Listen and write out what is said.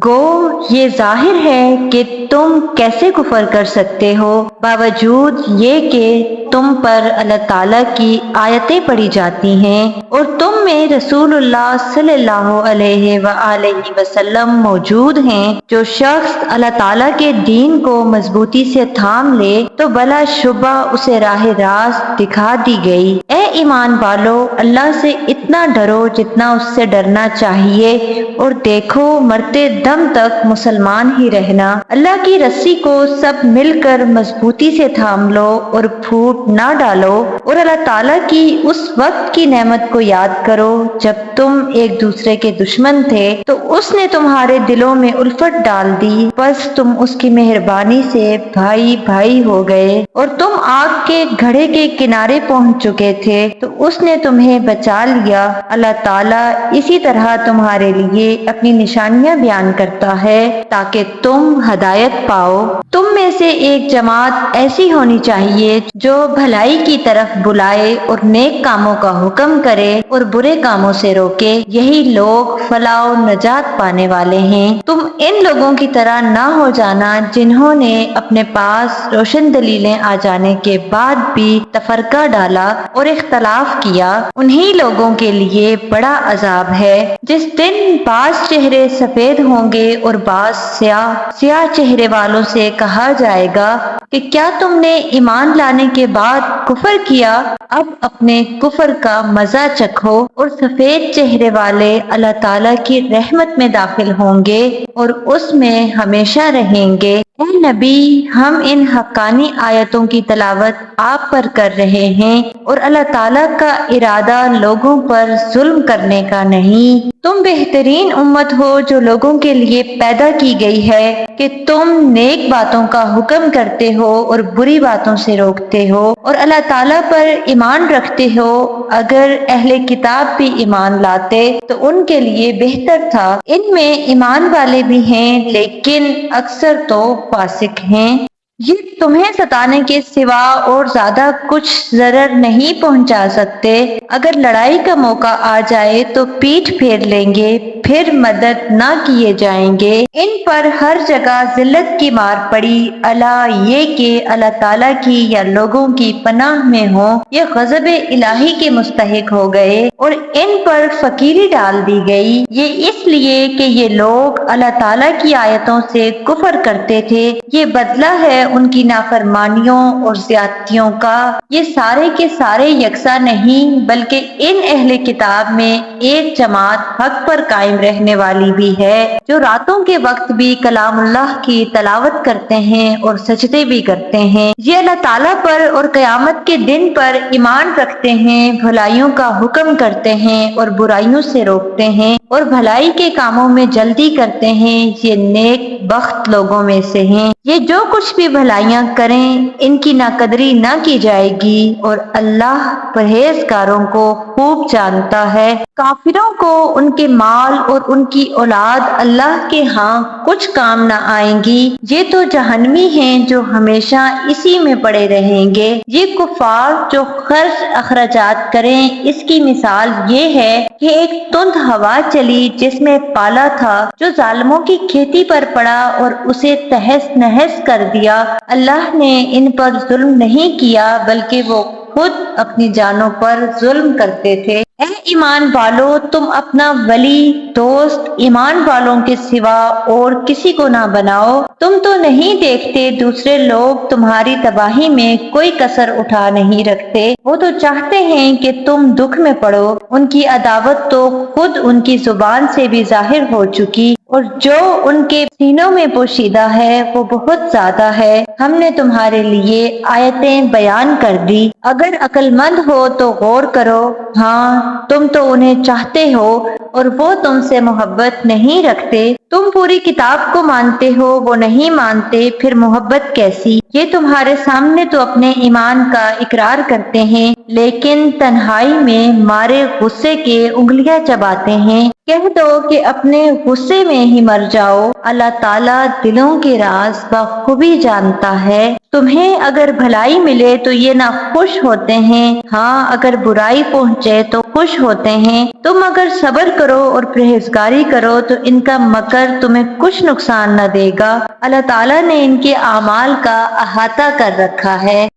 گو یہ ظاہر ہے کہ تم کیسے کفر کر سکتے ہو باوجود یہ کہ تم پر اللہ تعالیٰ کی آیتیں پڑھی جاتی ہیں اور تم میں رسول اللہ صلی اللہ علیہ وآلہ وسلم موجود ہیں۔ جو شخص اللہ تعالیٰ کے دین کو مضبوطی سے تھام لے تو بلا شبہ اسے راہ راست دکھا دی گئی۔ اے ایمان والو، اللہ سے اتنا ڈرو جتنا اس سے ڈرنا چاہیے اور دیکھو مرتے دم تک مسلمان ہی رہنا۔ اللہ کی رسی کو سب مل کر مضبوطی سے تھام لو اور پھوٹ نہ ڈالو، اور اللہ تعالیٰ کی اس وقت کی نعمت کو یاد کرو جب تم ایک دوسرے کے دشمن تھے تو اس نے تمہارے دلوں میں الفت ڈال دی، بس تم اس کی مہربانی سے بھائی بھائی ہو گئے، اور تم آگ کے گھڑے کے کنارے پہنچ چکے تھے تو اس نے تمہیں بچا لیا۔ اللہ تعالیٰ اسی طرح تمہارے لیے اپنی نشانیاں بیان کرتا ہے تاکہ تم ہدایت پاؤ۔ تم میں سے ایک جماعت ایسی ہونی چاہیے جو بھلائی کی طرف بلائے اور نیک کاموں کا حکم کرے اور برے کاموں سے روکے، یہی لوگ فلاح و نجات پانے والے ہیں۔ تم ان لوگوں کی طرح نہ ہو جانا جنہوں نے اپنے پاس روشن دلیلیں آ جانے کے بعد بھی تفرقہ ڈالا اور اختلاف کیا۔ انہی لوگوں کے لیے بڑا عذاب ہے جس دن بعض چہرے سفید ہوں گے اور بعض سیاہ چہرے والوں سے کہا جائے گا کہ کیا تم نے ایمان لانے کے بعد کفر کیا؟ اب اپنے کفر کا مزہ چکھو، اور سفید چہرے والے اللہ تعالیٰ کی رحمت میں داخل ہوں گے اور اس میں ہمیشہ رہیں گے۔ اے نبی، ہم ان حقانی آیتوں کی تلاوت آپ پر کر رہے ہیں اور اللہ تعالیٰ کا ارادہ لوگوں پر ظلم کرنے کا نہیں۔ تم بہترین امت ہو جو لوگوں کے لیے پیدا کی گئی ہے کہ تم نیک باتوں کا حکم کرتے ہو اور بری باتوں سے روکتے ہو اور اللہ تعالیٰ پر ایمان رکھتے ہو۔ اگر اہل کتاب بھی ایمان لاتے تو ان کے لیے بہتر تھا، ان میں ایمان والے بھی ہیں لیکن اکثر تو فاسق ہیں۔ یہ تمہیں ستانے کے سوا اور زیادہ کچھ ضرر نہیں پہنچا سکتے۔ اگر لڑائی کا موقع آ جائے تو پیٹھ پھیر لیں گے، پھر مدد نہ کیے جائیں گے۔ ان پر ہر جگہ ذلت کی مار پڑی، الا یہ کہ اللہ تعالیٰ کی یا لوگوں کی پناہ میں ہوں، یہ غضب الہی کے مستحق ہو گئے اور ان پر فقیری ڈال دی گئی۔ یہ اس لیے کہ یہ لوگ اللہ تعالیٰ کی آیتوں سے کفر کرتے تھے۔ یہ بدلہ ہے ان کی نافرمانیوں اور زیادتیوں کا۔ یہ سارے کے سارے یکساں نہیں بلکہ ان اہل کتاب میں ایک جماعت حق پر قائم رہنے والی بھی ہے جو راتوں کے وقت بھی کلام اللہ کی تلاوت کرتے ہیں اور سجدے بھی کرتے ہیں۔ یہ اللہ تعالیٰ پر اور قیامت کے دن پر ایمان رکھتے ہیں، بھلائیوں کا حکم کرتے ہیں اور برائیوں سے روکتے ہیں اور بھلائی کے کاموں میں جلدی کرتے ہیں، یہ نیک بخت لوگوں میں سے ہیں۔ یہ جو کچھ بھی بھلائیاں کریں ان کی ناقدری نہ کی جائے گی اور اللہ پرہیزگاروں کو خوب جانتا ہے۔ کافروں کو ان کے مال اور ان کی اولاد اللہ کے ہاں کچھ کام نہ آئیں گی، یہ تو جہنمی ہیں جو ہمیشہ اسی میں پڑے رہیں گے۔ یہ کفار جو خرچ اخراجات کریں، اس کی مثال یہ ہے کہ ایک تند ہوا چلی جس میں پالا تھا جو ظالموں کی کھیتی پر پڑا اور اسے تہس نہس کر دیا۔ اللہ نے ان پر ظلم نہیں کیا بلکہ وہ خود اپنی جانوں پر ظلم کرتے تھے۔ اے ایمان والو، تم اپنا ولی دوست ایمان والوں کے سوا اور کسی کو نہ بناؤ۔ تم تو نہیں دیکھتے دوسرے لوگ تمہاری تباہی میں کوئی کسر اٹھا نہیں رکھتے، وہ تو چاہتے ہیں کہ تم دکھ میں پڑو۔ ان کی عداوت تو خود ان کی زبان سے بھی ظاہر ہو چکی اور جو ان کے سینوں میں پوشیدہ ہے وہ بہت زیادہ ہے۔ ہم نے تمہارے لیے آیتیں بیان کر دی، اگر عقل مند ہو تو غور کرو۔ ہاں، تم تو انہیں چاہتے ہو اور وہ تم سے محبت نہیں رکھتے۔ تم پوری کتاب کو مانتے ہو، وہ نہیں مانتے، پھر محبت کیسی؟ یہ تمہارے سامنے تو اپنے ایمان کا اقرار کرتے ہیں لیکن تنہائی میں مارے غصے کے انگلیاں چباتے ہیں۔ کہہ دو کہ اپنے غصے میں ہی مر جاؤ، اللہ تعالیٰ دلوں کے راز بخوبی جانتا ہے۔ تمہیں اگر بھلائی ملے تو یہ نہ خوش ہوتے ہیں، ہاں اگر برائی پہنچے تو خوش ہوتے ہیں۔ تم اگر صبر کرو اور پرہیزگاری کرو تو ان کا مکر ڈر تمہیں کچھ نقصان نہ دے گا۔ اللہ تعالیٰ نے ان کے اعمال کا احاطہ کر رکھا ہے۔